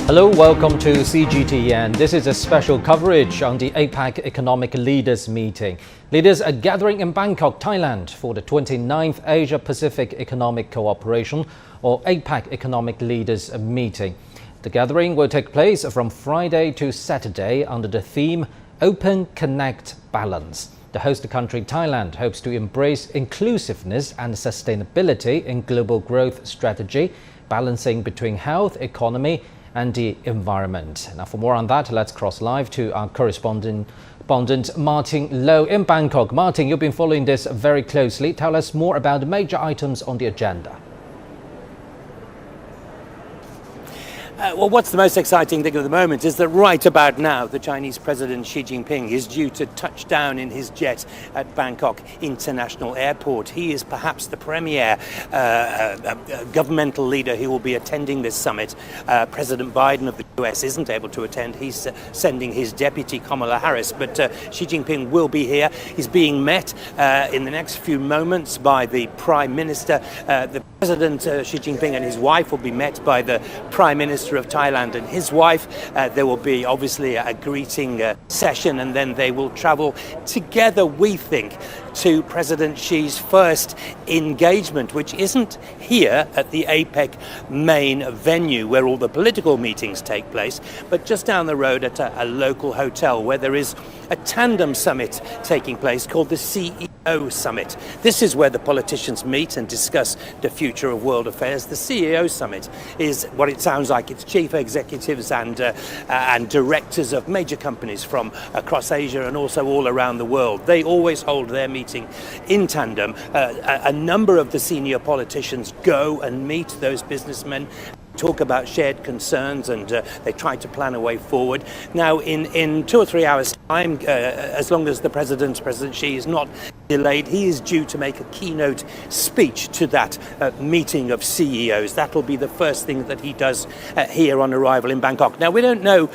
Hello, welcome to CGTN. This is a special coverage on the APEC Economic Leaders Meeting. Leaders are gathering in Bangkok, Thailand for the 29th Asia-Pacific Economic Cooperation or APEC Economic Leaders Meeting. The gathering will take place from Friday to Saturday under the theme Open, Connect, Balance. The host country, Thailand, hopes to embrace inclusiveness and sustainability in global growth strategy, balancing between health, economy, and the environment. Now, for more on that, let's cross live to our correspondent Martin Low in Bangkok. Martin, you've been following this very closely. Tell us more about the major items on the agenda. Well, what's the most exciting thing at the moment is that right about now, the Chinese President Xi Jinping is due to touch down in his jet at Bangkok International Airport. He is perhaps the premier governmental leader who will be attending this summit. President Biden of the US isn't able to attend. He's sending his deputy Kamala Harris, but Xi Jinping will be here. He's being met in the next few moments by the Prime Minister. The President Xi Jinping and his wife will be met by the Prime Minister of Thailand and his wife. There will be obviously a greeting session, and then they will travel together, we think, to President Xi's first engagement, which isn't here at the APEC main venue where all the political meetings take place, but just down the road at a local hotel where there is a tandem summit taking place called the CEO Summit. This is where the politicians meet and discuss the future of world affairs. The CEO Summit is what it sounds like. It's chief executives and directors of major companies from across Asia and also all around the world. They always hold their meeting in tandem. A number of the senior politicians go and meet those businessmen, talk about shared concerns, and they try to plan a way forward. Now, in 2 or 3 hours' time, as long as President Xi is not delayed, he is due to make a keynote speech to that meeting of CEOs. That'll be the first thing that he does here on arrival in Bangkok. Now, we don't know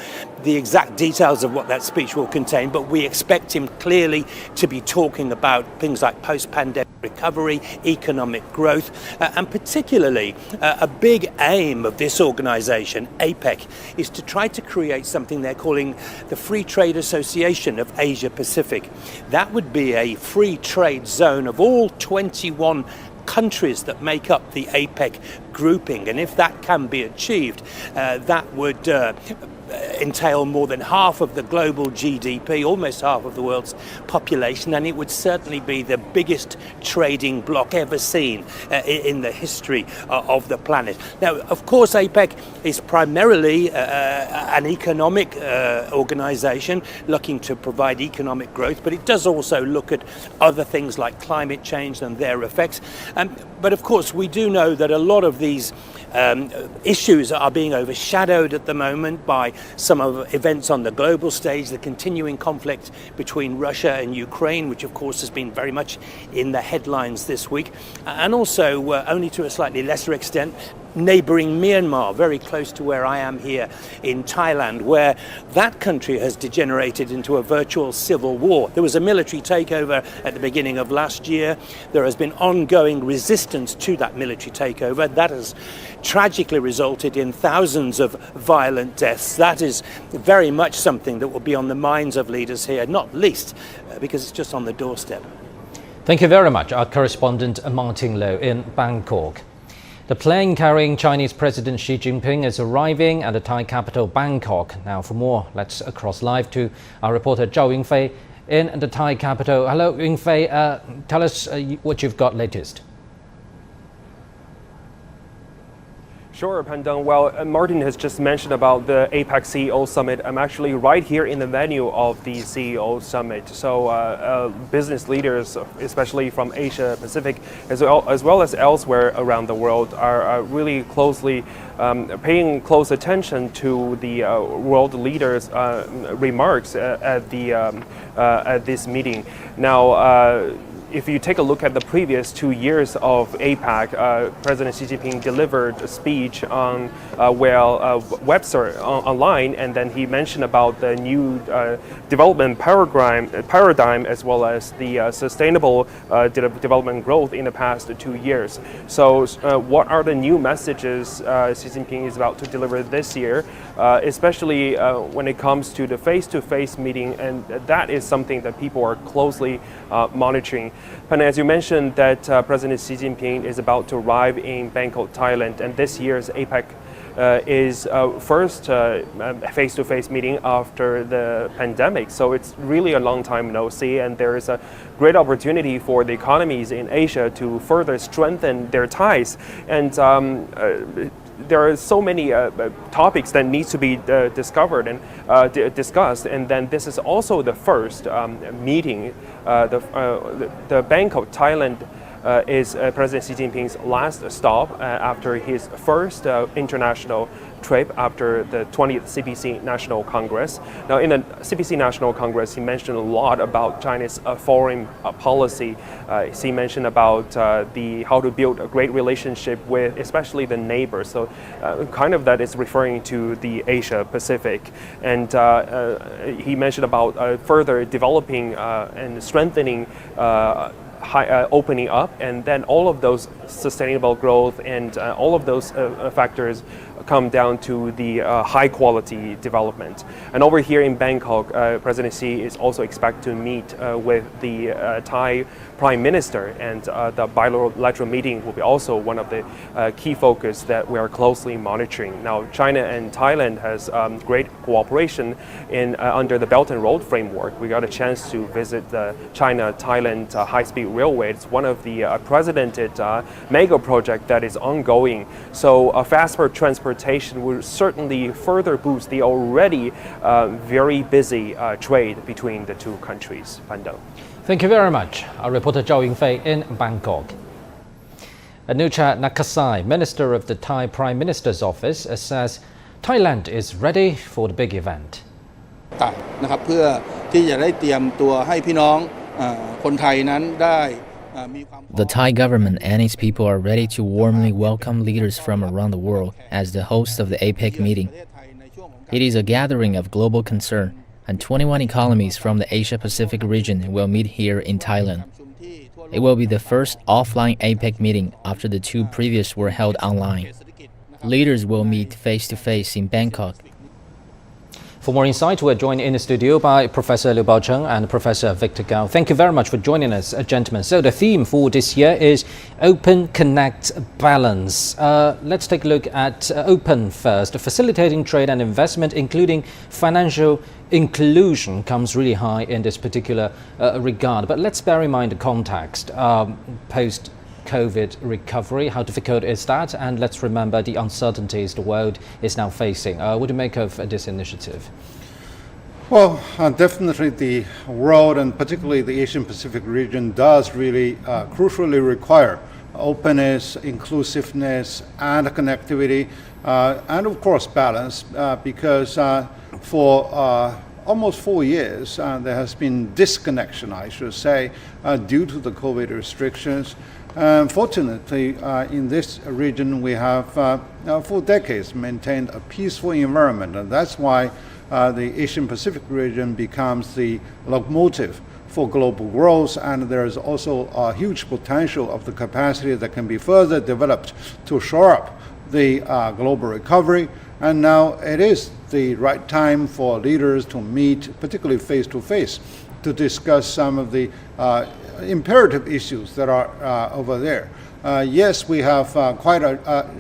the exact details of what that speech will contain, but we expect him clearly to be talking about things like post-pandemic recovery, economic growth, and particularly a big aim of this organization, APEC, is to try to create something they're calling the Free Trade Association of Asia Pacific. That would be a free trade zone of all 21 countries that make up the APEC grouping, and if that can be achieved, that would entail more than half of the global GDP, almost half of the world's population, and it would certainly be the biggest trading bloc ever seen in the history of the planet. Now, of course, APEC is primarily an economic organization looking to provide economic growth, but it does also look at other things like climate change and their effects. But of course, we do know that a lot of these issues are being overshadowed at the moment by some of events on the global stage, the continuing conflict between Russia and Ukraine, which of course has been very much in the headlines this week, and also only to a slightly lesser extent, neighbouring Myanmar, very close to where I am here in Thailand, where that country has degenerated into a virtual civil war. There was a military takeover at the beginning of last year. There has been ongoing resistance to that military takeover. That has tragically resulted in thousands of violent deaths. That is very much something that will be on the minds of leaders here, not least because it's just on the doorstep. Thank you very much, our correspondent Martin Low in Bangkok. The plane carrying Chinese President Xi Jinping is arriving at the Thai capital, Bangkok. Now, for more, let's cross live to our reporter Zhao Yingfei in the Thai capital. Hello, Yingfei. Tell us what you've got latest. Sure, Pandang. Well, Martin has just mentioned about the APEC CEO Summit. I'm actually right here in the venue of the CEO Summit. So business leaders, especially from Asia Pacific, as well as elsewhere around the world, are really closely paying close attention to the world leaders' remarks at this meeting. Now, if you take a look at the previous 2 years of APEC, President Xi Jinping delivered a speech on Webster online, and then he mentioned about the new development paradigm as well as the sustainable development growth in the past 2 years. So what are the new messages Xi Jinping is about to deliver this year, especially when it comes to the face-to-face meeting, and that is something that people are closely monitoring. And as you mentioned that President Xi Jinping is about to arrive in Bangkok, Thailand, and this year's APEC is first face-to-face meeting after the pandemic. So it's really a long time no see, and there is a great opportunity for the economies in Asia to further strengthen their ties. And there are so many topics that need to be discovered and discussed, and then this is also the first meeting. The Bangkok, Thailand is President Xi Jinping's last stop after his first international trip after the 20th CPC National Congress. Now, in the CPC National Congress, he mentioned a lot about China's foreign policy. He mentioned about how to build a great relationship with especially the neighbors. So kind of that is referring to the Asia Pacific. And he mentioned about further developing and strengthening opening up, and then all of those sustainable growth and all of those factors come down to the high quality development. And over here in Bangkok, President Xi is also expected to meet with the Thai Prime Minister, and the bilateral meeting will be also one of the key focus that we are closely monitoring. Now, China and Thailand has great cooperation in under the Belt and Road framework. We got a chance to visit the China-Thailand high-speed railway. It's one of the unprecedented mega project that is ongoing. So faster transportation will certainly further boost the already very busy trade between the two countries. Pandang. Thank you very much. Our reporter Zhao Yingfei in Bangkok. Anucha Nakasai, Minister of the Thai Prime Minister's Office, says Thailand is ready for the big event. นะครับเพื่อที่จะได้เตรียมตัวให้พี่น้องคนไทยนั้นได้มีความ The Thai government and its people are ready to warmly welcome leaders from around the world as the host of the APEC meeting. It is a gathering of global concern, and 21 economies from the Asia-Pacific region will meet here in Thailand. It will be the first offline APEC meeting after the two previous were held online. Leaders will meet face-to-face in Bangkok. For more insight, we're joined in the studio by Professor Liu Baocheng and Professor Victor Gao. Thank you very much for joining us, gentlemen. So the theme for this year is Open, Connect, Balance. Let's take a look at Open first. Facilitating trade and investment, including financial inclusion, comes really high in this particular regard. But let's bear in mind the context. Post-COVID recovery, how difficult is that? And let's remember the uncertainties the world is now facing. What do you make of this initiative? Well, definitely the world, and particularly the Asian Pacific region, does really crucially require openness, inclusiveness, and connectivity, and of course balance, because for almost 4 years there has been disconnection, I should say, due to the COVID restrictions. Fortunately, in this region, we have for decades maintained a peaceful environment, and that's why the Asian Pacific region becomes the locomotive for global growth, and there is also a huge potential of the capacity that can be further developed to shore up the global recovery. And now it is the right time for leaders to meet, particularly face-to-face, to discuss some of the imperative issues that are over there. Yes, we have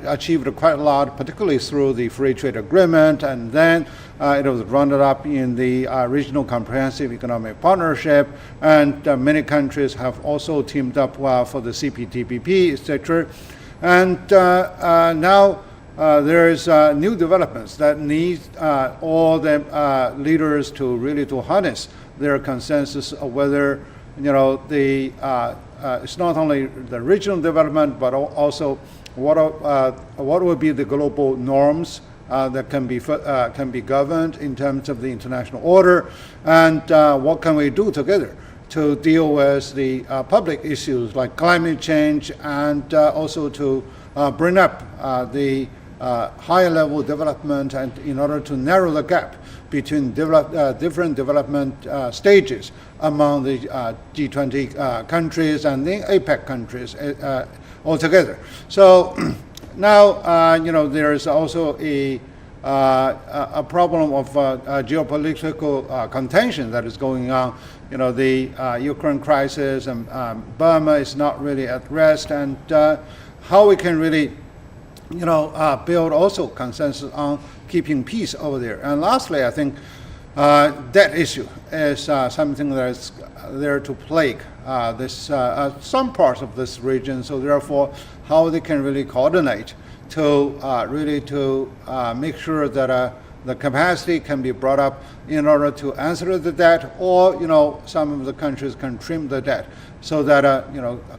achieved quite a lot, particularly through the free trade agreement, and then it was rounded up in the regional comprehensive economic partnership, and many countries have also teamed up for the CPTPP, etc. And now there is new developments that need all the leaders to really to harness their consensus of whether it's not only the regional development, but also what would be the global norms that can be governed in terms of the international order, and what can we do together to deal with the public issues like climate change and also to bring up the higher level development and in order to narrow the gap between different development stages among the G20 countries and the APEC countries altogether. So now, there is also a problem of geopolitical contention that is going on. The Ukraine crisis and Burma is not really at rest, and how we can really, build also consensus on keeping peace over there. And lastly, I think that issue is something that is there to plague some parts of this region. So therefore, how they can really coordinate to make sure that the capacity can be brought up in order to answer the debt, or some of the countries can trim the debt so that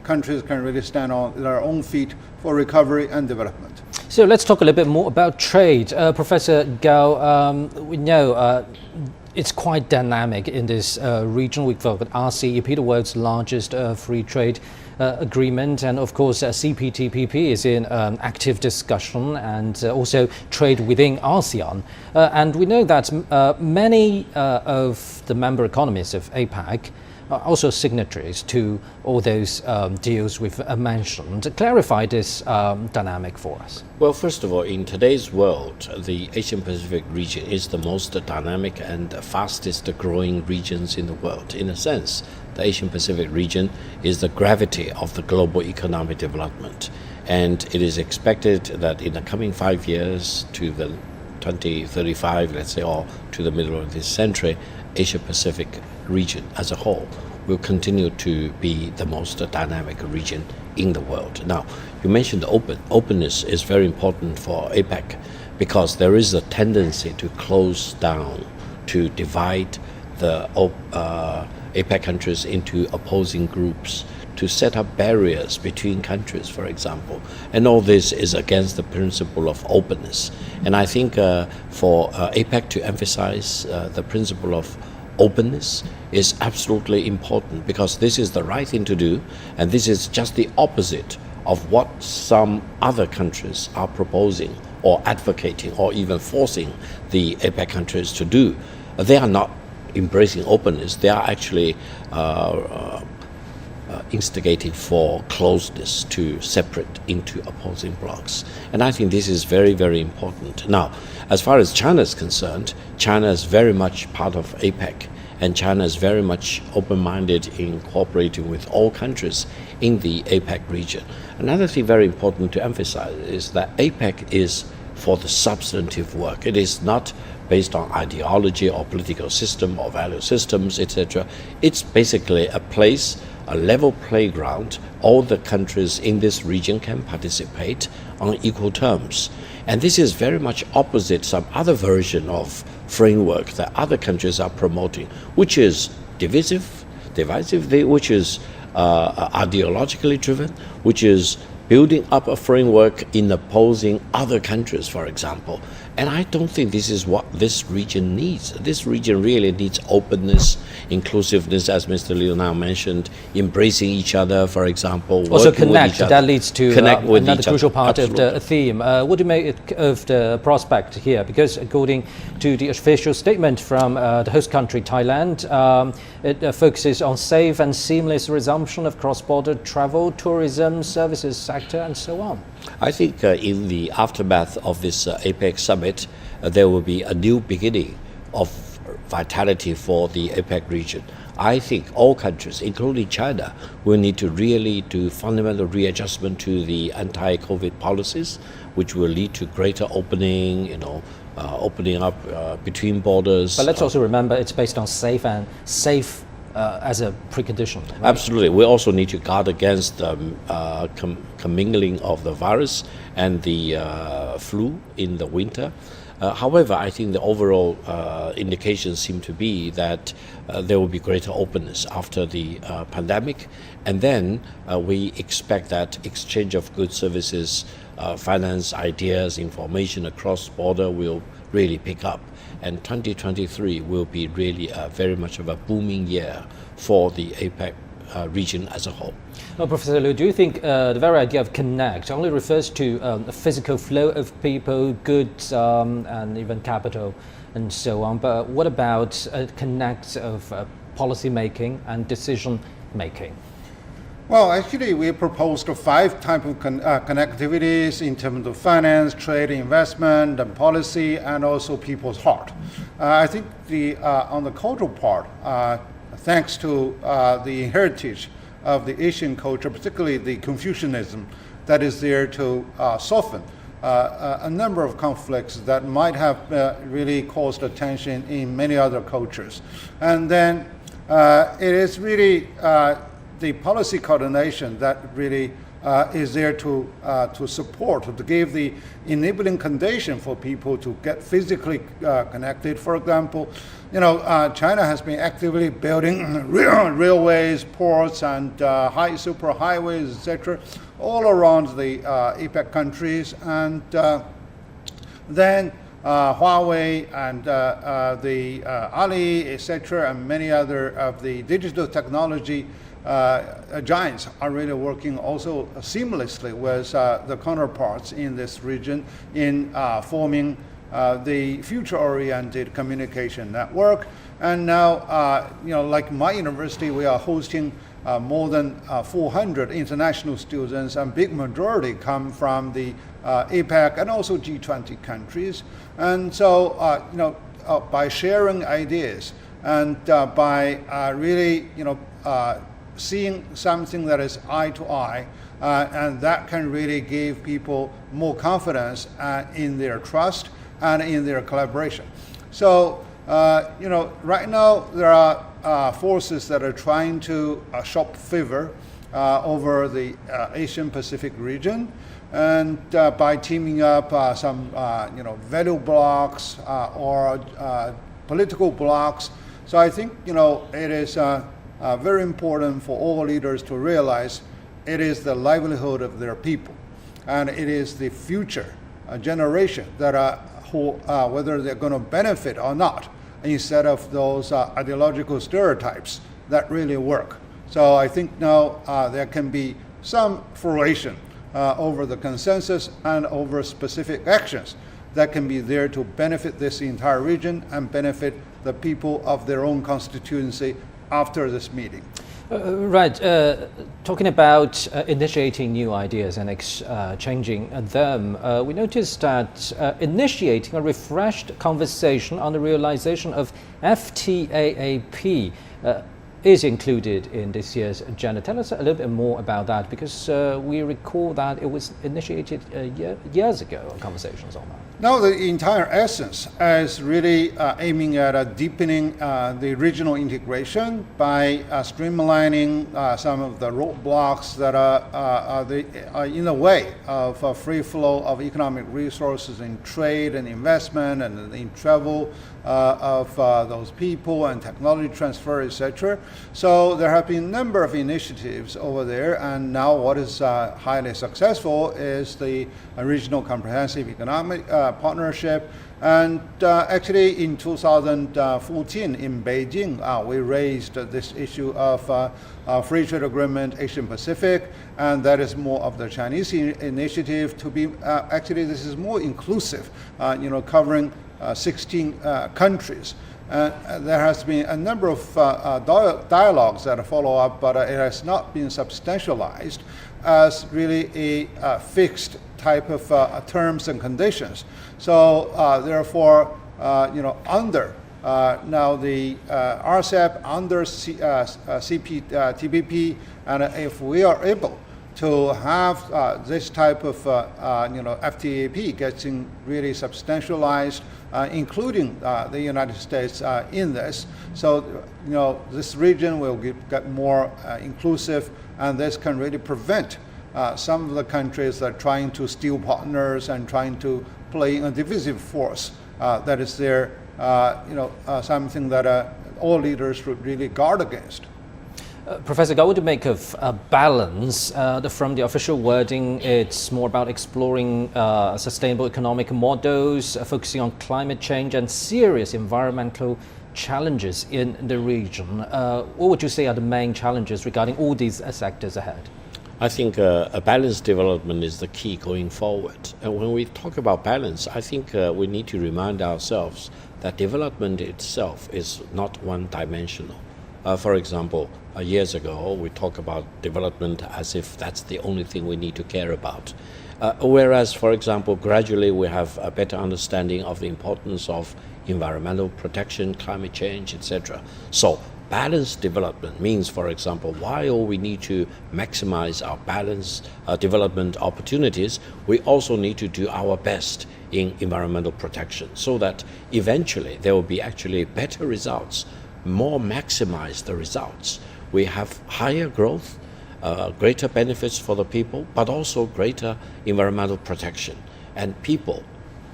countries can really stand on their own feet for recovery and development. So let's talk a little bit more about trade. Professor Gao, we know it's quite dynamic in this region. We've got RCEP, the world's largest free trade agreement, and of course CPTPP is in active discussion, and also trade within ASEAN. And we know that many of the member economies of APEC are also signatories to all those deals we've mentioned. Clarify this dynamic for us. Well, first of all, in today's world, the Asian Pacific region is the most dynamic and fastest growing regions in the world. In a sense, the Asian Pacific region is the gravity of the global economic development. And it is expected that in the coming 5 years to the 2035, let's say, or to the middle of this century, Asia Pacific region as a whole will continue to be the most dynamic region in the world. Now, you mentioned openness is very important for APEC because there is a tendency to close down, to divide the APEC countries into opposing groups, to set up barriers between countries, for example. And all this is against the principle of openness. And I think for APEC to emphasize the principle of openness is absolutely important, because this is the right thing to do, and this is just the opposite of what some other countries are proposing or advocating or even forcing the APEC countries to do. They are not embracing openness, they are actually instigating for closeness, to separate into opposing blocs. And I think this is very, very important. Now, as far as China is concerned, China is very much part of APEC, and China is very much open-minded in cooperating with all countries in the APEC region. Another thing very important to emphasize is that APEC is for the substantive work. It is not based on ideology or political system or value systems, etc. It's basically a place, a level playground. All the countries in this region can participate on equal terms. And this is very much opposite some other version of framework that other countries are promoting, which is divisive, which is ideologically driven, which is building up a framework in opposing other countries, for example. And I don't think this is what this region needs. This region really needs openness, inclusiveness, as Mr. Liu now mentioned, embracing each other, for example. Also connect, that leads to another crucial part of the theme. What do you make of the prospect here? Because according to the official statement from the host country, Thailand, it focuses on safe and seamless resumption of cross-border travel, tourism, services sector, and so on. I think in the aftermath of this APEC summit, there will be a new beginning of vitality for the APEC region. I think all countries, including China, will need to really do fundamental readjustment to the anti-COVID policies, which will lead to greater opening, opening up between borders. But let's also remember it's based on safe as a precondition. Right? Absolutely. We also need to guard against commingling of the virus and the flu in the winter. However, I think the overall indications seem to be that there will be greater openness after the pandemic. And then we expect that exchange of goods, services, finance, ideas, information across border will really pick up. and 2023 will be really very much of a booming year for the APEC region as a whole. Well, Professor Liu, do you think the very idea of connect only refers to a physical flow of people, goods, and even capital, and so on? But what about a connect of policy making and decision making? Well, actually, we proposed 5 types of connectivities in terms of finance, trade, investment, and policy, and also people's heart. I think on the cultural part, thanks to the heritage of the Asian culture, particularly the Confucianism that is there to soften a number of conflicts that might have really caused attention in many other cultures. And then it is really the policy coordination that really is there to support, to give the enabling condition for people to get physically connected. For example, China has been actively building railways, ports, and super highways, etc., all around the APEC countries, and then Huawei and the Ali, etc., and many other of the digital technology giants are really working also seamlessly with the counterparts in this region in forming the future-oriented communication network. And now, like my university, we are hosting more than 400 international students, and big majority come from the APEC and also G20 countries. And so, by sharing ideas and by really, seeing something that is eye to eye, and that can really give people more confidence in their trust and in their collaboration. So, right now there are forces that are trying to shop favor over the Asian Pacific region, and by teaming up some, value blocks or political blocks. So I think, it is very important for all leaders to realize it is the livelihood of their people, and it is the future generation that whether they're going to benefit or not, instead of those ideological stereotypes that really work. So I think now there can be some fruition over the consensus and over specific actions that can be there to benefit this entire region and benefit the people of their own constituency after this meeting. Right. Talking about initiating new ideas and exchanging them, we noticed that initiating a refreshed conversation on the realization of FTAAP is included in this year's agenda. Tell us a little bit more about that, because we recall that it was initiated years ago, conversations on that. Now, the entire essence is really aiming at deepening the regional integration by streamlining some of the roadblocks that are in the way of a free flow of economic resources in trade and investment and in travel of those people and technology transfer, etc. So there have been a number of initiatives over there, and now what is highly successful is the Regional Comprehensive Economic Partnership. And actually in 2014 in Beijing, we raised this issue of free trade agreement Asian Pacific, and that is more of the Chinese initiative to be, actually this is more inclusive, covering 16 countries. There has been a number of dialogues that follow up, but it has not been substantialized as really a fixed type of terms and conditions. So therefore, under now the RCEP, under CPTPP, and if we are able to have this type of FTAP getting really substantialized, including the United States in this, so this region will get more inclusive, and this can really prevent some of the countries that are trying to steal partners and trying to play a divisive force that is there, something that all leaders should really guard against. Professor Gao, what do you make of balance? From the official wording, it's more about exploring sustainable economic models, focusing on climate change and serious environmental challenges in the region. What would you say are the main challenges regarding all these sectors ahead? I think a balanced development is the key going forward. And when we talk about balance, I think we need to remind ourselves that development itself is not one-dimensional. For example, years ago, we talk about development as if that's the only thing we need to care about. Whereas, for example, gradually we have a better understanding of the importance of environmental protection, climate change, etc. So, balanced development means, for example, while we need to maximize our balanced development opportunities, we also need to do our best in environmental protection so that eventually there will be actually better results, more maximize the results. We have higher growth, greater benefits for the people, but also greater environmental protection. And people,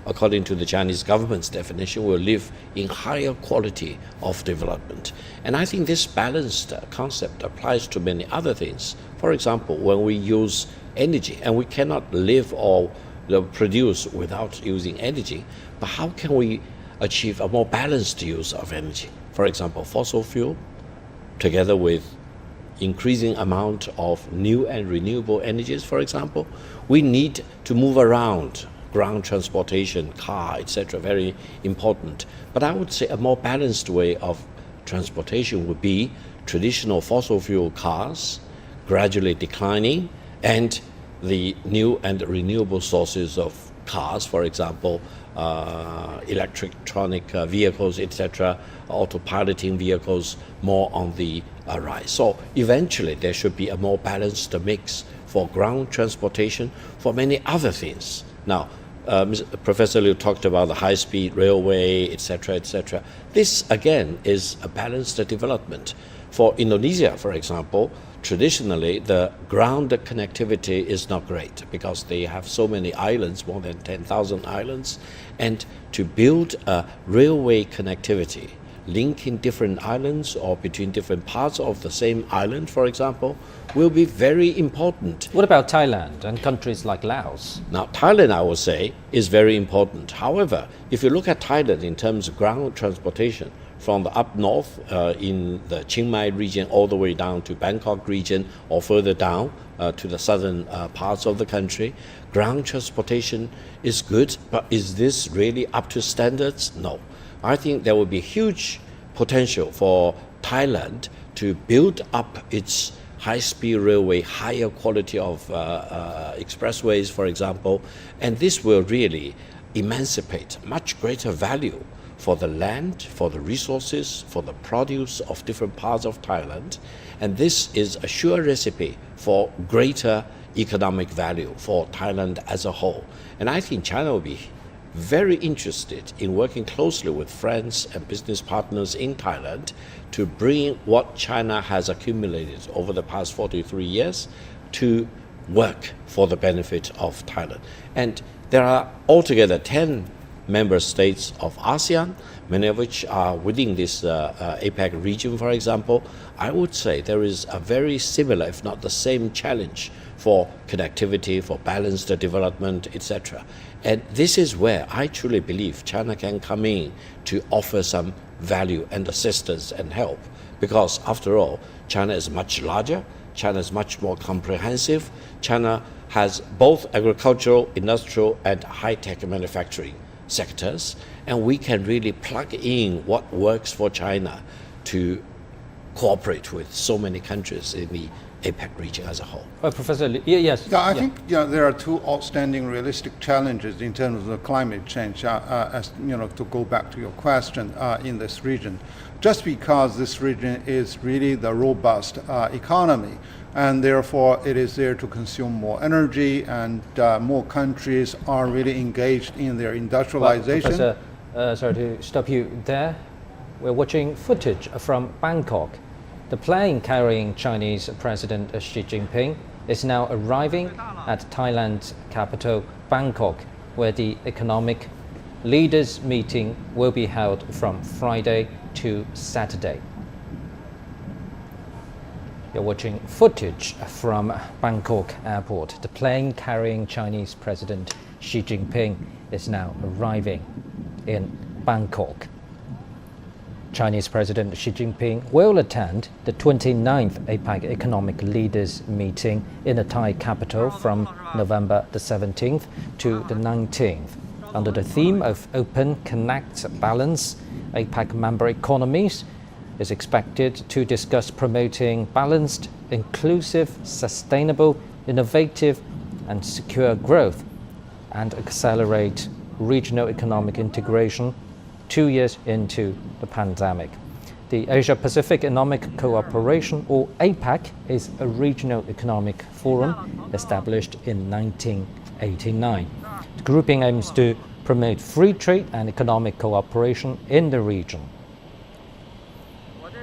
according to the Chinese government's definition, will live in higher quality of development. And I think this balanced concept applies to many other things. For example, when we use energy, and we cannot live or produce without using energy, but how can we achieve a more balanced use of energy? For example, fossil fuel, together with increasing amount of new and renewable energies, for example, we need to move around. Ground transportation, car, etc., very important. But I would say a more balanced way of transportation would be traditional fossil fuel cars gradually declining, and the new and renewable sources of cars, for example, electronic vehicles, etc., autopiloting vehicles, more on the rise. So eventually there should be a more balanced mix for ground transportation, for many other things. Now, Professor Liu talked about the high-speed railway, etc., etc. This, again, is a balanced development. For Indonesia, for example, traditionally the ground connectivity is not great because they have so many islands, more than 10,000 islands, and to build a railway connectivity linking different islands or between different parts of the same island, for example, will be very important. What about Thailand and countries like Laos? Now, Thailand, I would say, is very important. However, if you look at Thailand in terms of ground transportation, from the up north in the Chiang Mai region all the way down to Bangkok region or further down to the southern parts of the country, ground transportation is good, but is this really up to standards? No. I think there will be huge potential for Thailand to build up its high-speed railway, higher quality of expressways, for example, and this will really emancipate much greater value for the land, for the resources, for the produce of different parts of Thailand. And this is a sure recipe for greater economic value for Thailand as a whole. And I think China will be very interested in working closely with friends and business partners in Thailand to bring what China has accumulated over the past 43 years to work for the benefit of Thailand. And there are altogether 10 member states of ASEAN, many of which are within this APEC region, for example. I would say there is a very similar, if not the same, challenge for connectivity, for balanced development, etc. And this is where I truly believe China can come in to offer some value and assistance and help. Because after all, China is much larger, China is much more comprehensive, China has both agricultural, industrial, and high-tech manufacturing sectors, and we can really plug in what works for China to cooperate with so many countries in the APEC region as a whole. Professor Lee, yes. Yeah, I think there are two outstanding realistic challenges in terms of the climate change, as to go back to your question, in this region. Just because this region is really the robust economy, and therefore it is there to consume more energy, and more countries are really engaged in their industrialization. Well, Professor, sorry to stop you there. We're watching footage from Bangkok. The plane carrying Chinese President Xi Jinping is now arriving at Thailand's capital, Bangkok, where the economic leaders meeting will be held from Friday to Saturday. You're watching footage from Bangkok airport. The plane carrying Chinese President Xi Jinping is now arriving in Bangkok. Chinese President Xi Jinping will attend the 29th APEC Economic Leaders Meeting in the Thai capital from November the 17th to the 19th. Under the theme of Open, Connect, Balance, APEC member economies is expected to discuss promoting balanced, inclusive, sustainable, innovative and secure growth and accelerate regional economic integration 2 years into the pandemic. The Asia-Pacific Economic Cooperation, or APEC, is a regional economic forum established in 1989. The grouping aims to promote free trade and economic cooperation in the region.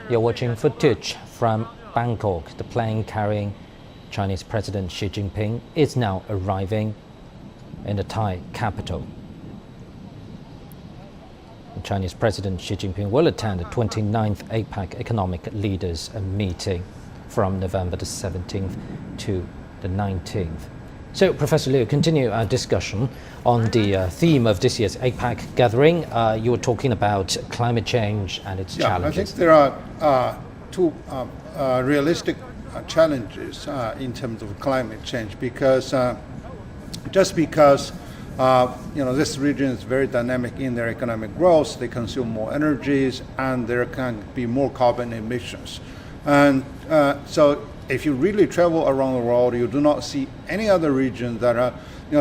You're watching footage from Bangkok. The plane carrying Chinese President Xi Jinping is now arriving in the Thai capital. Chinese President Xi Jinping will attend the 29th APEC Economic Leaders Meeting from November the 17th to the 19th. So, Professor Liu, continue our discussion on the theme of this year's APEC gathering. You were talking about climate change and its challenges. I think there are two realistic challenges in terms of climate change, because just because this region is very dynamic in their economic growth, they consume more energies, and there can be more carbon emissions. And so if you really travel around the world, you do not see any other region that are,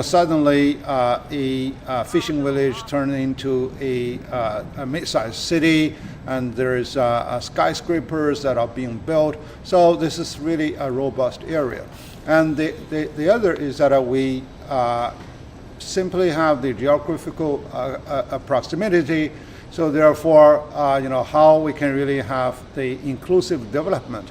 suddenly a fishing village turned into a mid-sized city, and there is skyscrapers that are being built. So this is really a robust area. And the other is that we simply have the geographical proximity. So therefore, how we can really have the inclusive development,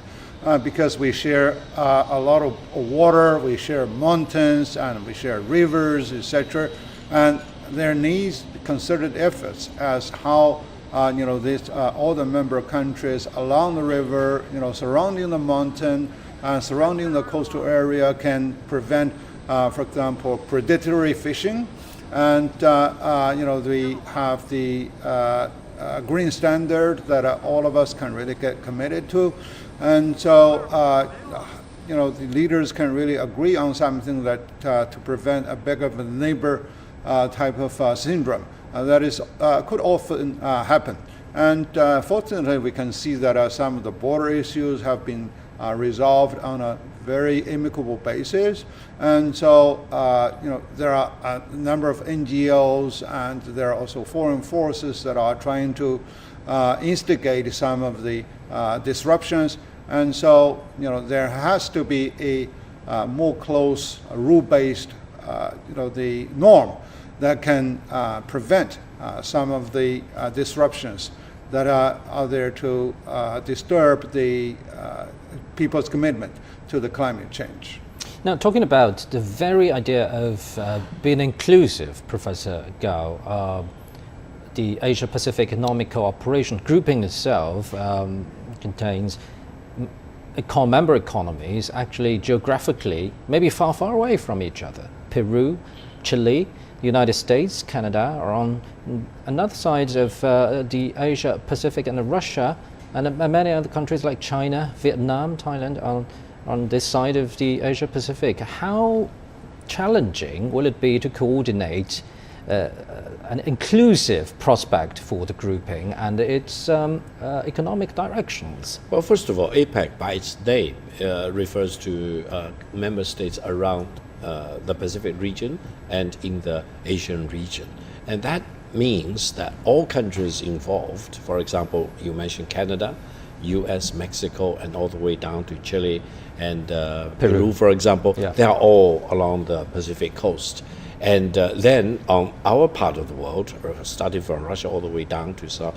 because we share a lot of water, we share mountains, and we share rivers, etc. And there needs concerted efforts as how all the member countries along the river, surrounding the mountain and surrounding the coastal area can prevent, for example, predatory fishing. And we have the green standard that all of us can really get committed to. And so, the leaders can really agree on something that to prevent a beggar of a neighbor type of syndrome that is could often happen. And fortunately, we can see that some of the border issues have been resolved on a very amicable basis. And so, there are a number of NGOs, and there are also foreign forces that are trying to instigate some of the disruptions. And so, there has to be a more close rule-based, the norm that can prevent some of the disruptions that are there to disturb the people's commitment to the climate change. Now, talking about the very idea of being inclusive, Professor Gao, the Asia-Pacific Economic Cooperation grouping itself contains member economies actually geographically maybe far, far away from each other. Peru, Chile, the United States, Canada are on another side of the Asia-Pacific, and Russia and many other countries like China, Vietnam, Thailand on this side of the Asia-Pacific. How challenging will it be to coordinate an inclusive prospect for the grouping and its economic directions? Well, first of all, APEC by its name refers to member states around the Pacific region and in the Asian region. And that means that all countries involved, for example, you mentioned Canada, US, Mexico, and all the way down to Chile and Peru, for example, they are all along the Pacific coast. And then on our part of the world, starting from Russia all the way down to South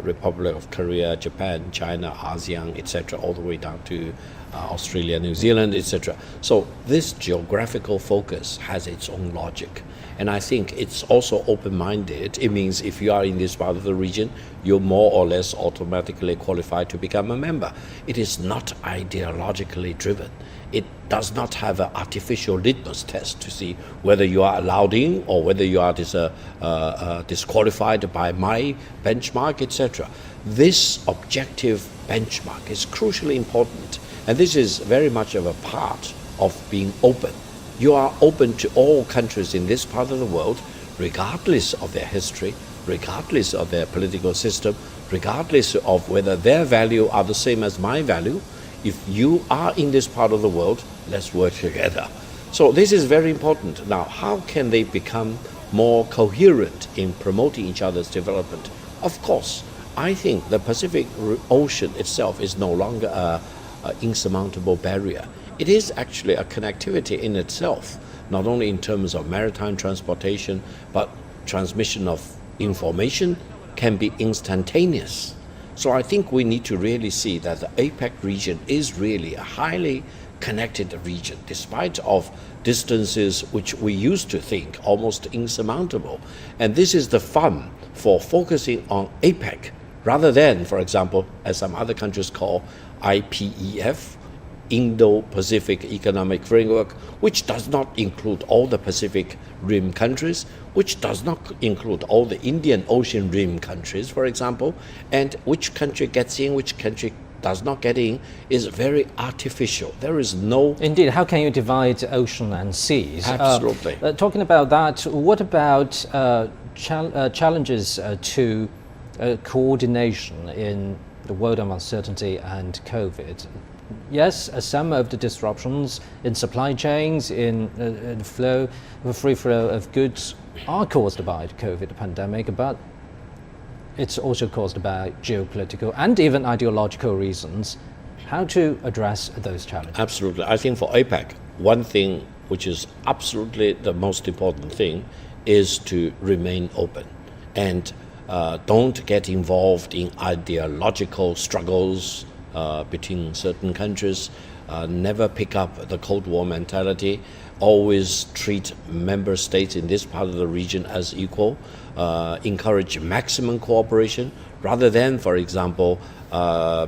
Republic of Korea, Japan, China, ASEAN, etc., all the way down to Australia, New Zealand, etc. So this geographical focus has its own logic. And I think it's also open-minded. It means if you are in this part of the region, you're more or less automatically qualified to become a member. It is not ideologically driven. It does not have an artificial litmus test to see whether you are allowed in or whether you are disqualified by my benchmark, etc. This objective benchmark is crucially important, and this is very much of a part of being open. You are open to all countries in this part of the world, regardless of their history, regardless of their political system, regardless of whether their value are the same as my value. If you are in this part of the world, let's work together. So this is very important. Now, how can they become more coherent in promoting each other's development? Of course, I think the Pacific Ocean itself is no longer an insurmountable barrier. It is actually a connectivity in itself, not only in terms of maritime transportation, but transmission of information can be instantaneous. So I think we need to really see that the APEC region is really a highly connected region, despite of distances which we used to think almost insurmountable. And this is the fun for focusing on APEC, rather than, for example, as some other countries call IPEF, Indo-Pacific Economic Framework, which does not include all the Pacific Rim countries, which does not include all the Indian Ocean Rim countries, for example, and which country gets in, which country does not get in, is very artificial. There is no... Indeed, how can you divide ocean and seas? Absolutely. Talking about that, what about challenges to coordination in the world of uncertainty and COVID? Yes, some of the disruptions in supply chains, in the free flow of goods are caused by the COVID pandemic, but it's also caused by geopolitical and even ideological reasons. How to address those challenges? Absolutely. I think for APEC, one thing which is absolutely the most important thing is to remain open and don't get involved in ideological struggles between certain countries, never pick up the Cold War mentality, always treat member states in this part of the region as equal, encourage maximum cooperation rather than, for example,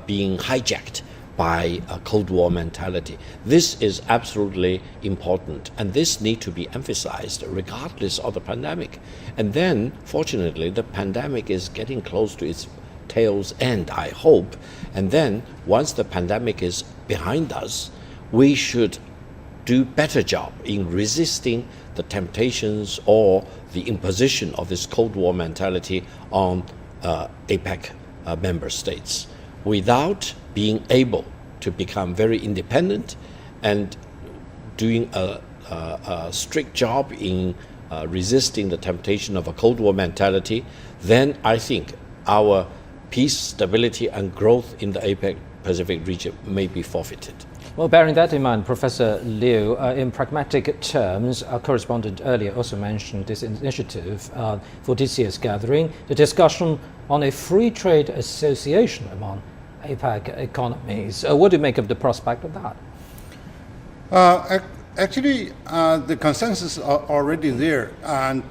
being hijacked by a Cold War mentality. This is absolutely important, and this needs to be emphasized regardless of the pandemic. And then, fortunately, the pandemic is getting close to its tail's end, I hope. And then once the pandemic is behind us, we should do better job in resisting the temptations or the imposition of this Cold War mentality on APEC member states, without being able to become very independent and doing a strict job in resisting the temptation of a Cold War mentality. Then I think our peace, stability and growth in the APEC Pacific region may be forfeited. Well, bearing that in mind, Professor Liu, in pragmatic terms, our correspondent earlier also mentioned this initiative for this year's gathering, the discussion on a free trade association among APEC economies. What do you make of the prospect of that? Actually, the consensus are already there, and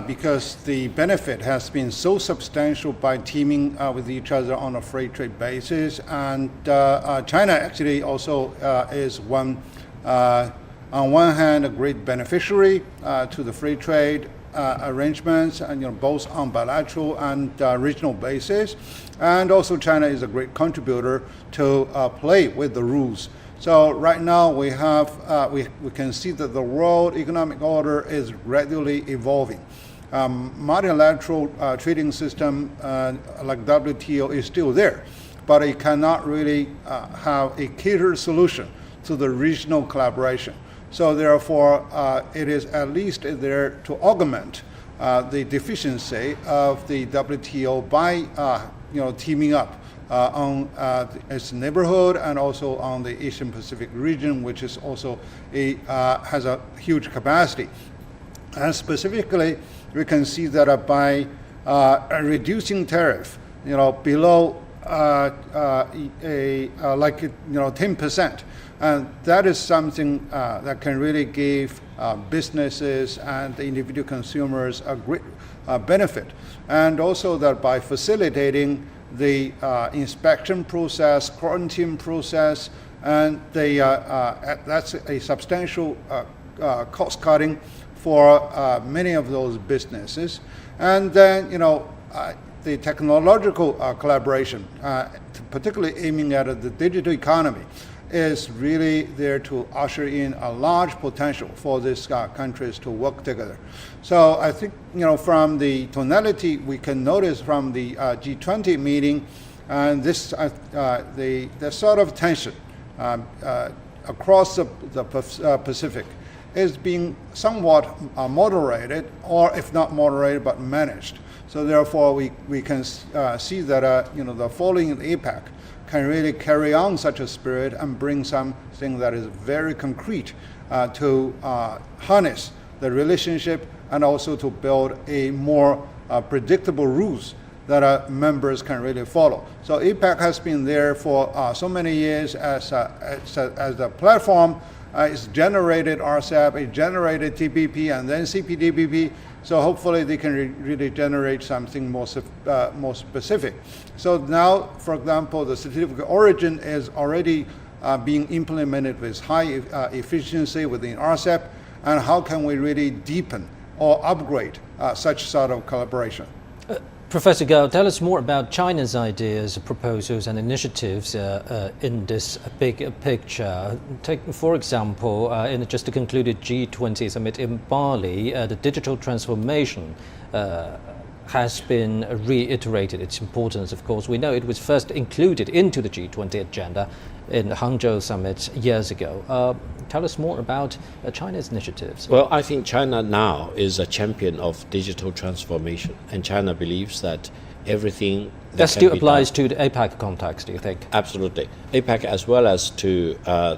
because the benefit has been so substantial by teaming with each other on a free trade basis, and China actually also is one, on one hand, a great beneficiary to the free trade arrangements, and both on bilateral and regional basis, and also China is a great contributor to play with the rules. So right now we have we can see that the world economic order is gradually evolving. Multilateral trading system like WTO is still there, but it cannot really have a catered solution to the regional collaboration. So therefore, it is at least there to augment the deficiency of the WTO by teaming up on its neighborhood and also on the Asian Pacific region, which is also has a huge capacity. And specifically, we can see that by reducing tariff, below 10%, and that is something that can really give businesses and individual consumers a great benefit. And also that by facilitating the inspection process, quarantine process, and that's a substantial cost cutting for many of those businesses. And then, the technological collaboration, particularly aiming at the digital economy, is really there to usher in a large potential for these countries to work together. So I think, from the tonality we can notice from the G20 meeting, and this the sort of tension across the Pacific is being somewhat moderated, or if not moderated, but managed. So therefore, we can see that the following APEC can really carry on such a spirit and bring something that is very concrete to harness the relationship and also to build a more predictable rules that members can really follow. So APEC has been there for so many years as a platform. It's generated RCEP, it generated TPP, and then CPTPP. So hopefully they can really generate something more specific. So now, for example, the certificate of origin is already being implemented with high efficiency within RCEP, and how can we really deepen or upgrade such sort of collaboration? Professor Gao, tell us more about China's ideas, proposals and initiatives in this big picture. Take, for example, in just the concluded G20 summit in Bali, the digital transformation has been reiterated, its importance, of course. We know it was first included into the G20 agenda in the Hangzhou summit years ago. Tell us more about China's initiatives. Well, I think China now is a champion of digital transformation, and China believes that everything that still applies to the APEC context, do you think? Absolutely. APEC as well as to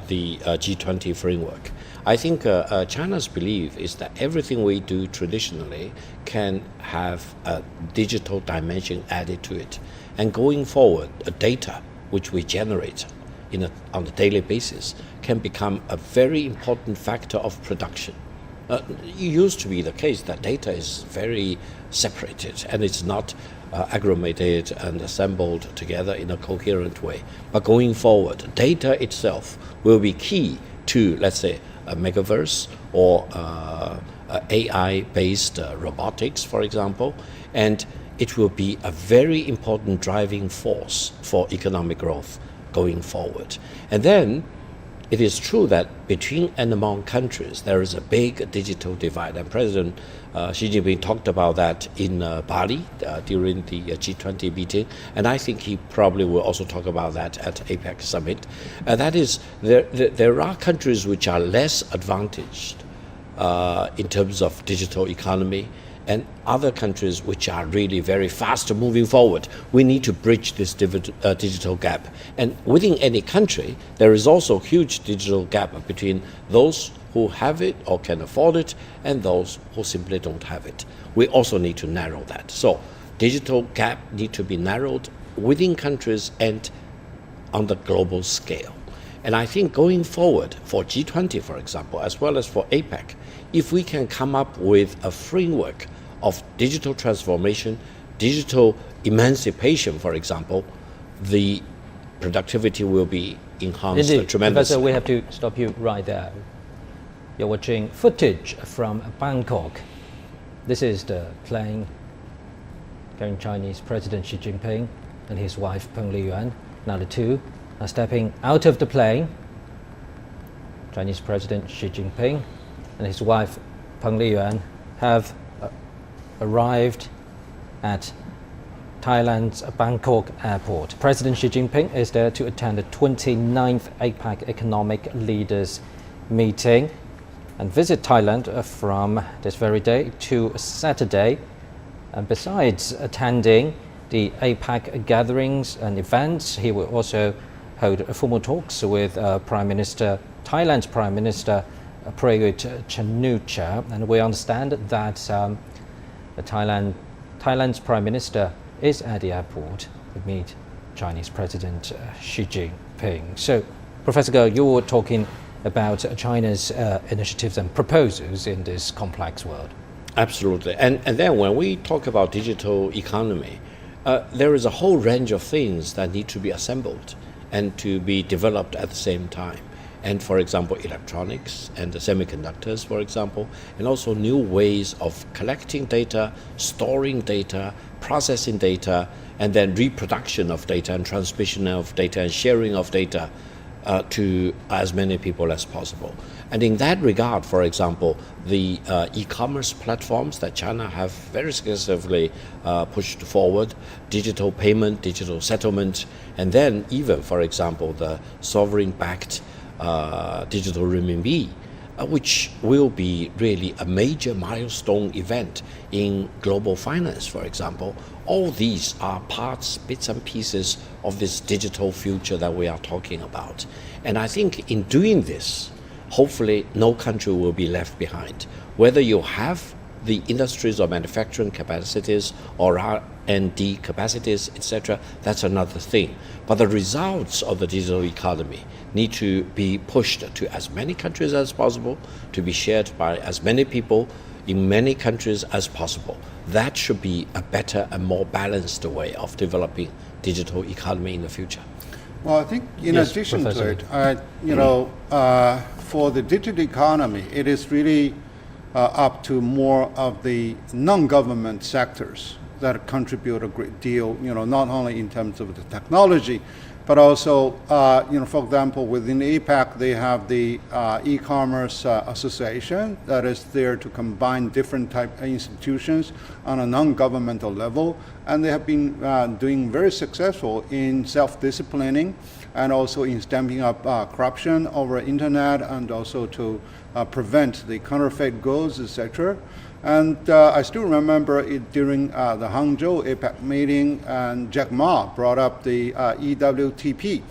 the G20 framework. I think China's belief is that everything we do traditionally can have a digital dimension added to it. And going forward, data which we generate on a daily basis can become a very important factor of production. It used to be the case that data is very separated and it's not aggregated and assembled together in a coherent way. But going forward, data itself will be key to, let's say, a megaverse or AI-based robotics, for example, and it will be a very important driving force for economic growth going forward. And then it is true that between and among countries there is a big digital divide, and President Xi Jinping talked about that in Bali during the G20 meeting, and I think he probably will also talk about that at APEC summit. That is, there are countries which are less advantaged in terms of digital economy, and other countries which are really very fast moving forward. We need to bridge this digital gap. And within any country, there is also a huge digital gap between those who have it or can afford it and those who simply don't have it. We also need to narrow that. So digital gap need to be narrowed within countries and on the global scale. And I think going forward for G20, for example, as well as for APEC, if we can come up with a framework of digital transformation, digital emancipation, for example, the productivity will be enhanced tremendously. Professor, we have to stop you right there. You're watching footage from Bangkok. This is the plane carrying Chinese President Xi Jinping and his wife Peng Liyuan. Now the two are stepping out of the plane. Chinese President Xi Jinping and his wife Peng Liyuan have arrived at Thailand's Bangkok airport. President Xi Jinping is there to attend the 29th APEC Economic Leaders meeting and visit Thailand from this very day to Saturday. And besides attending the APEC gatherings and events, he will also hold formal talks with Thailand's Prime Minister Prayut Chan-o-cha, and we understand that Thailand's Prime Minister is at the airport to meet Chinese President Xi Jinping. So, Professor Gao, you were talking about China's initiatives and proposals in this complex world. Absolutely. And then when we talk about digital economy, there is a whole range of things that need to be assembled and to be developed at the same time. And for example, electronics and the semiconductors, for example, and also new ways of collecting data, storing data, processing data, and then reproduction of data and transmission of data and sharing of data to as many people as possible. And in that regard, for example, the e-commerce platforms that China have very successfully pushed forward, digital payment, digital settlement, and then even, for example, the sovereign-backed digital renminbi, which will be really a major milestone event in global finance, for example. All these are parts, bits and pieces of this digital future that we are talking about. And I think in doing this, hopefully no country will be left behind. Whether you have the industries or manufacturing capacities or R&D capacities, etc., that's another thing. But the results of the digital economy need to be pushed to as many countries as possible, to be shared by as many people in many countries as possible. That should be a better and more balanced way of developing digital economy in the future. Well, I think in Yes, addition Professor. to it, for the digital economy, it is really up to more of the non-government sectors that contribute a great deal, not only in terms of the technology, but also, for example, within APAC, they have the e-commerce association that is there to combine different type of institutions on a non-governmental level, and they have been doing very successful in self-disciplining and also in stamping up corruption over internet, and also to prevent the counterfeit goods, etc. And I still remember it during the Hangzhou APEC meeting, and Jack Ma brought up the EWTP,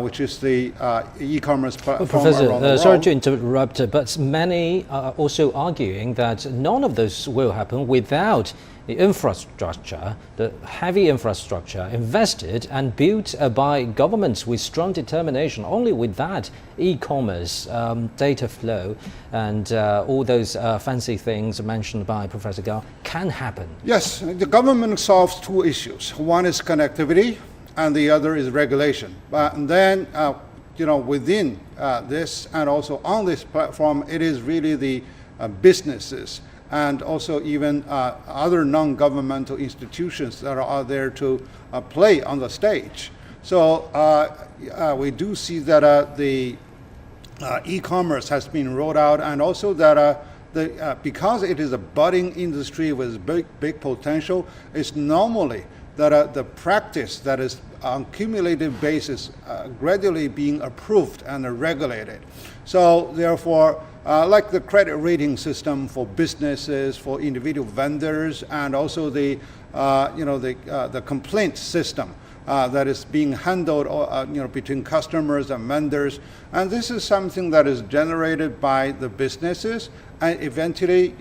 which is the e-commerce platform Professor, around the world. sorry to interrupt, but many are also arguing that none of this will happen without the infrastructure, the heavy infrastructure invested and built by governments with strong determination. Only with that, e-commerce, data flow, and all those fancy things mentioned by Professor Gao can happen. Yes, the government solves two issues. One is connectivity, and the other is regulation. And then, within this and also on this platform, it is really the businesses and also even other non-governmental institutions that are there to play on the stage. So we do see that the e-commerce has been rolled out, and also that because it is a budding industry with big potential, it's normally that the practice that is on cumulative basis gradually being approved and regulated. So therefore, like the credit rating system for businesses, for individual vendors, and also the complaint system that is being handled between customers and vendors, and this is something that is generated by the businesses, and eventually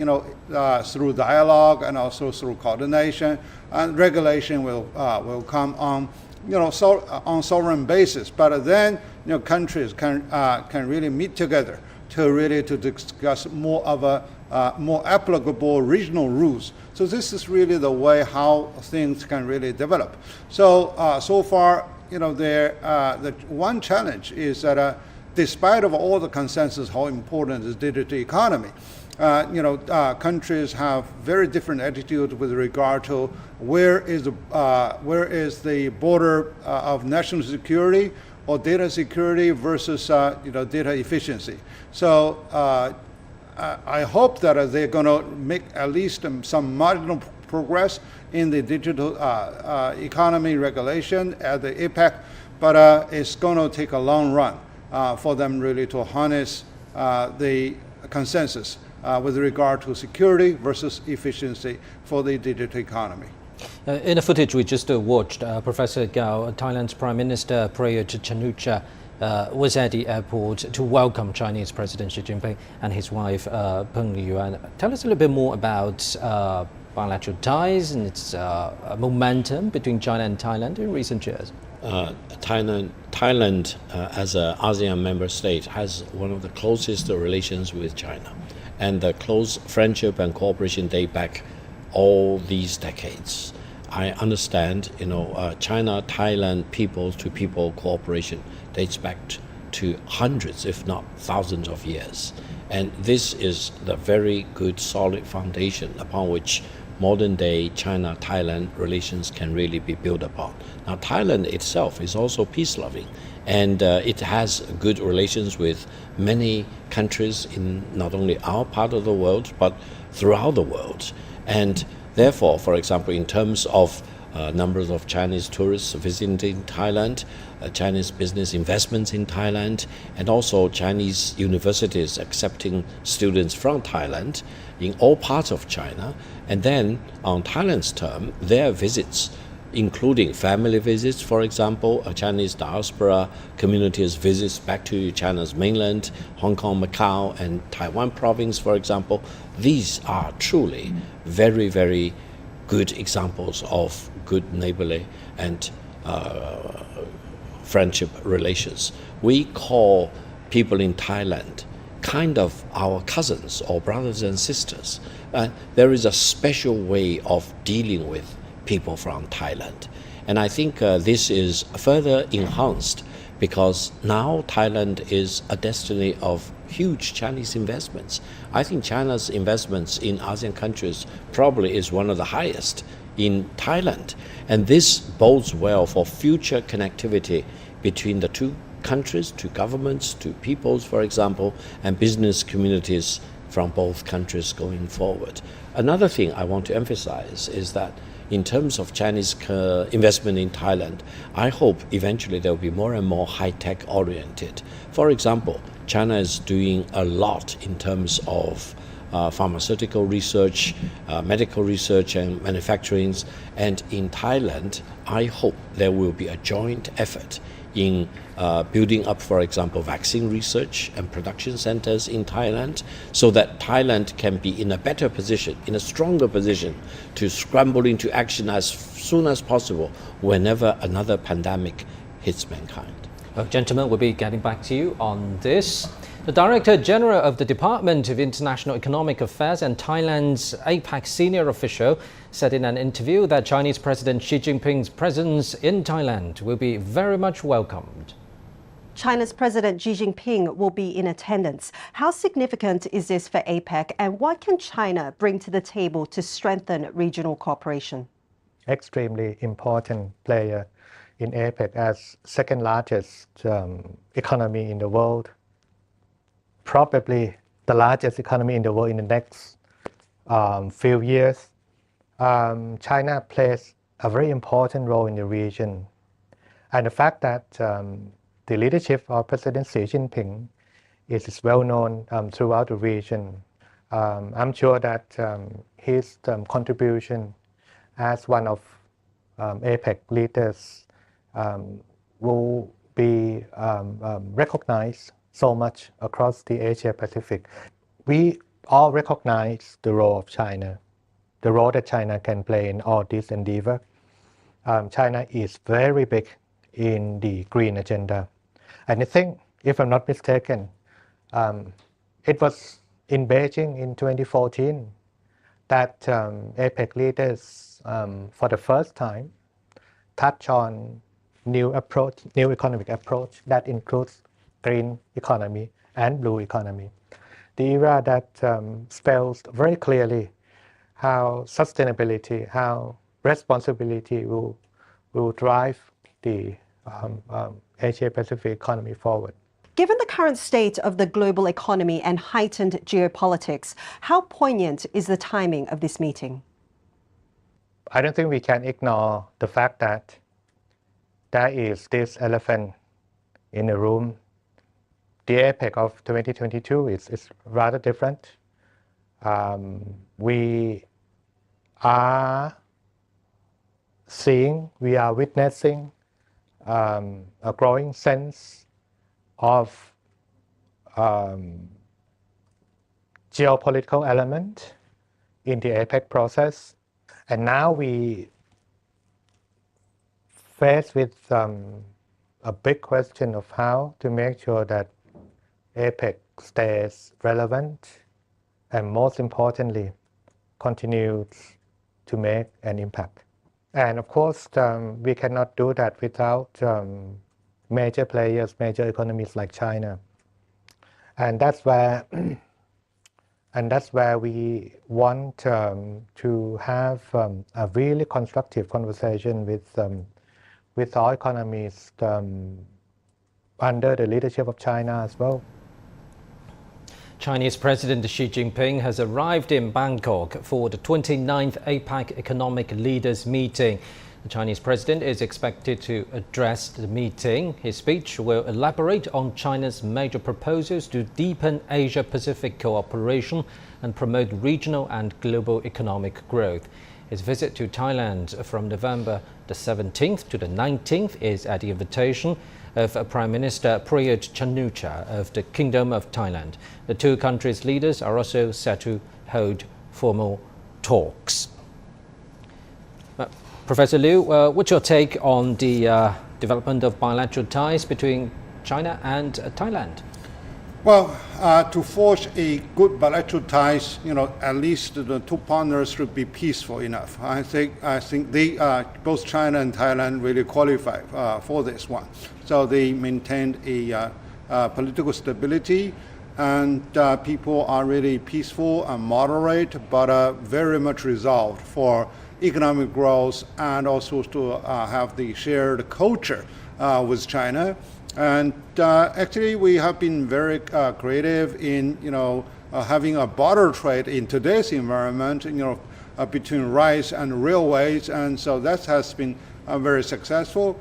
through dialogue and also through coordination, and regulation will come on on sovereign basis. But then countries can really meet together to discuss more of a more applicable regional rules. So this is really the way how things can really develop. So so far, the one challenge is that despite of all the consensus how important is digital economy, countries have very different attitudes with regard to where is the border of national security or data security versus data efficiency. So I hope that they're going to make at least some marginal progress in the digital economy regulation at the APEC, but it's going to take a long run for them really to harness the consensus with regard to security versus efficiency for the digital economy. In the footage we just watched, Professor Gao, Thailand's Prime Minister Prayut Chan-o-cha was at the airport to welcome Chinese President Xi Jinping and his wife Peng Liyuan. Tell us a little bit more about bilateral ties and its momentum between China and Thailand in recent years. Thailand as an ASEAN member state, has one of the closest relations with China. And the close friendship and cooperation date back all these decades. I understand, China-Thailand people-to-people cooperation dates back to hundreds, if not thousands of years. And this is the very good, solid foundation upon which modern-day China-Thailand relations can really be built upon. Now, Thailand itself is also peace-loving, and it has good relations with many countries in not only our part of the world, but throughout the world. And therefore, for example, in terms of numbers of Chinese tourists visiting Thailand, Chinese business investments in Thailand, and also Chinese universities accepting students from Thailand in all parts of China. And then on Thailand's term, their visits, including family visits, for example, Chinese diaspora communities visits back to China's mainland, Hong Kong, Macau, and Taiwan province, for example, these are truly very, very good examples of good neighborly and friendship relations. We call people in Thailand kind of our cousins or brothers and sisters. There is a special way of dealing with people from Thailand. And I think this is further enhanced because now Thailand is a destiny of huge Chinese investments. I think China's investments in ASEAN countries probably is one of the highest in Thailand. And this bodes well for future connectivity between the two countries, two governments, two peoples, for example, and business communities from both countries going forward. Another thing I want to emphasize is that in terms of Chinese investment in Thailand, I hope eventually there will be more and more high-tech oriented. For example, China is doing a lot in terms of pharmaceutical research, medical research and manufacturing. And in Thailand, I hope there will be a joint effort in building up, for example, vaccine research and production centers in Thailand so that Thailand can be in a better position, in a stronger position to scramble into action as soon as possible whenever another pandemic hits mankind. Well, gentlemen, we'll be getting back to you on this. The Director General of the Department of International Economic Affairs and Thailand's APEC senior official said in an interview that Chinese President Xi Jinping's presence in Thailand will be very much welcomed. China's President Xi Jinping will be in attendance. How significant is this for APEC, and what can China bring to the table to strengthen regional cooperation? Extremely important player in APEC as second largest economy in the world. Probably the largest economy in the world in the next few years. China plays a very important role in the region. And the fact that the leadership of President Xi Jinping is well known throughout the region, I'm sure that his contribution as one of APEC leaders will be recognized so much across the Asia Pacific. We all recognize the role of China, the role that China can play in all this endeavor. China is very big in the green agenda. And I think, if I'm not mistaken, it was in Beijing in 2014 that APEC leaders, for the first time, touched on new economic approach that includes green economy and blue economy. The era that spells very clearly how sustainability, how responsibility will drive the Asia-Pacific economy forward. Given the current state of the global economy and heightened geopolitics, how poignant is the timing of this meeting? I don't think we can ignore the fact that there is this elephant in the room. The APEC of 2022 is rather different. We are witnessing a growing sense of geopolitical element in the APEC process. And now we faced with a big question of how to make sure that APEC stays relevant and, most importantly, continues to make an impact. And of course, we cannot do that without major players, major economies like China. And that's where we want to have a really constructive conversation with all economies under the leadership of China as well. Chinese President Xi Jinping has arrived in Bangkok for the 29th APEC Economic Leaders Meeting. The Chinese president is expected to address the meeting. His speech will elaborate on China's major proposals to deepen Asia-Pacific cooperation and promote regional and global economic growth. His visit to Thailand from November the 17th to the 19th is at the invitation of Prime Minister Prayut Chan-o-cha of the Kingdom of Thailand. The two countries' leaders are also set to hold formal talks. Professor Liu, what's your take on the development of bilateral ties between China and Thailand? Well, to forge a good bilateral ties, at least the two partners should be peaceful enough. I think they, both China and Thailand, really qualify for this one. So they maintained a political stability, and people are really peaceful and moderate, but very much resolved for economic growth and also to have the shared culture with China. And actually, we have been very creative in, having a barter trade in today's environment, between rice and railways, and so that has been very successful.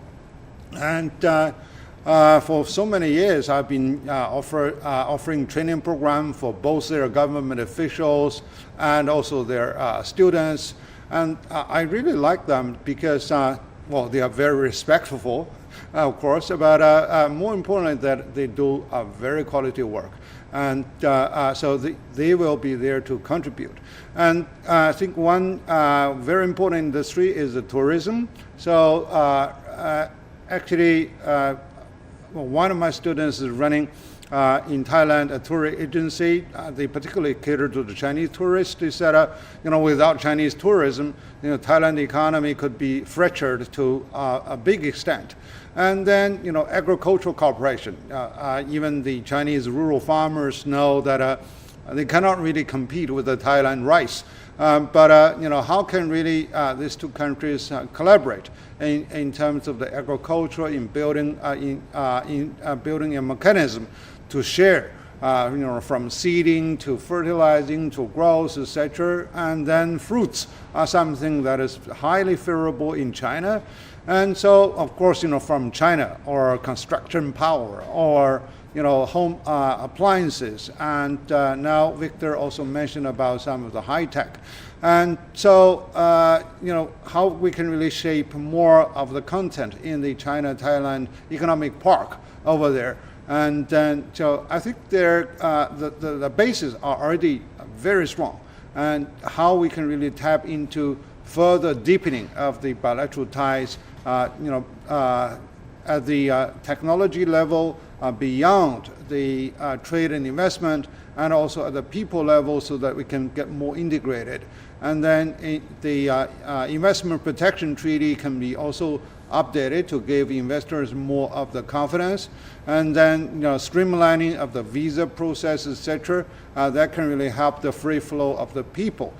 And for so many years, I've been offering training program for both their government officials and also their students. And I really like them because, they are very respectful, of course, but more importantly, that they do very quality work. And so they will be there to contribute. And I think one very important industry is the tourism. So actually, one of my students is running in Thailand a tour agency. They particularly cater to the Chinese tourists. They said, without Chinese tourism, Thailand economy could be fractured to a big extent. And then, agricultural cooperation. Even the Chinese rural farmers know that they cannot really compete with the Thailand rice. But how can really these two countries collaborate in terms of the agriculture, in building building a mechanism to share, from seeding to fertilizing to growth, etc. And then fruits are something that is highly favorable in China. And so, of course, from China, or construction power, or home appliances, and now Victor also mentioned about some of the high tech. And so, how we can really shape more of the content in the China-Thailand economic park over there. And then, so I think the bases are already very strong, and how we can really tap into further deepening of the bilateral ties, at the technology level, beyond the trade and investment, and also at the people level, so that we can get more integrated. And then the investment protection treaty can be also updated to give investors more of the confidence. And then streamlining of the visa process, etc. That can really help the free flow of the people,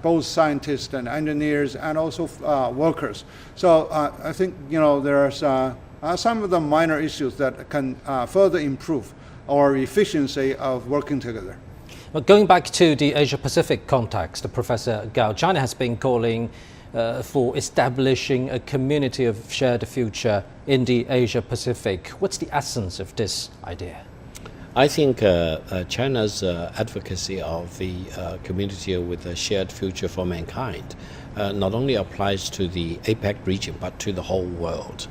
both scientists and engineers, and also workers. So I think there's some of the minor issues that can further improve our efficiency of working together. Well, going back to the Asia-Pacific context, Professor Gao, China has been calling for establishing a community of shared future in the Asia-Pacific. What's the essence of this idea? I think China's advocacy of the community with a shared future for mankind not only applies to the APEC region, but to the whole world,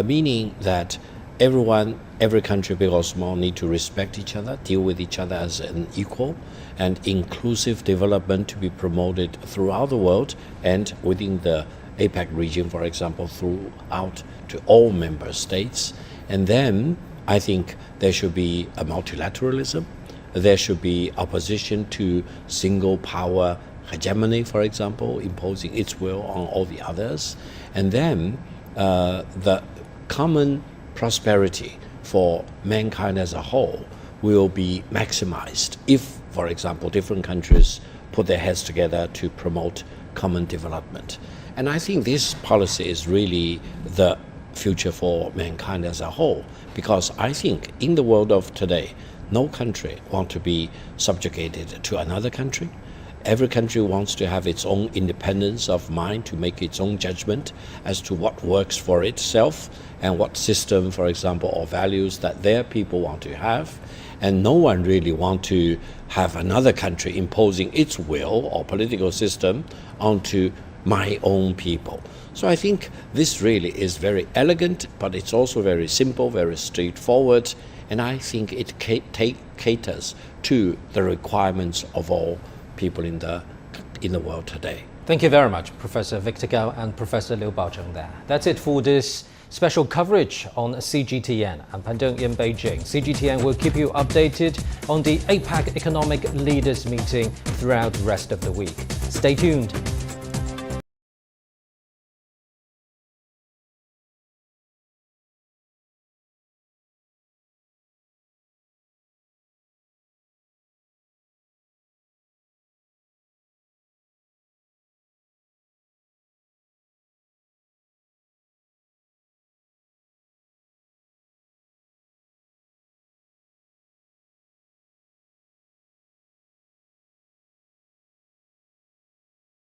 meaning that every country, big or small, need to respect each other, deal with each other as an equal, and inclusive development to be promoted throughout the world and within the APEC region, for example, throughout to all member states. And then I think there should be a multilateralism. There should be opposition to single power hegemony, for example, imposing its will on all the others. And then the common prosperity for mankind as a whole will be maximized if, for example, different countries put their heads together to promote common development. And I think this policy is really the future for mankind as a whole, because I think in the world of today, no country wants to be subjugated to another country. Every country wants to have its own independence of mind to make its own judgment as to what works for itself and what system, for example, or values that their people want to have. And no one really wants to have another country imposing its will or political system onto my own people. So I think this really is very elegant, but it's also very simple, very straightforward, and I think it caters to the requirements of all people in the world today. Thank you very much, Professor Victor Gao and Professor Liu Baozheng there. That's it for this special coverage on CGTN. I'm Pandong in Beijing. CGTN will keep you updated on the APEC Economic Leaders Meeting throughout the rest of the week. Stay tuned.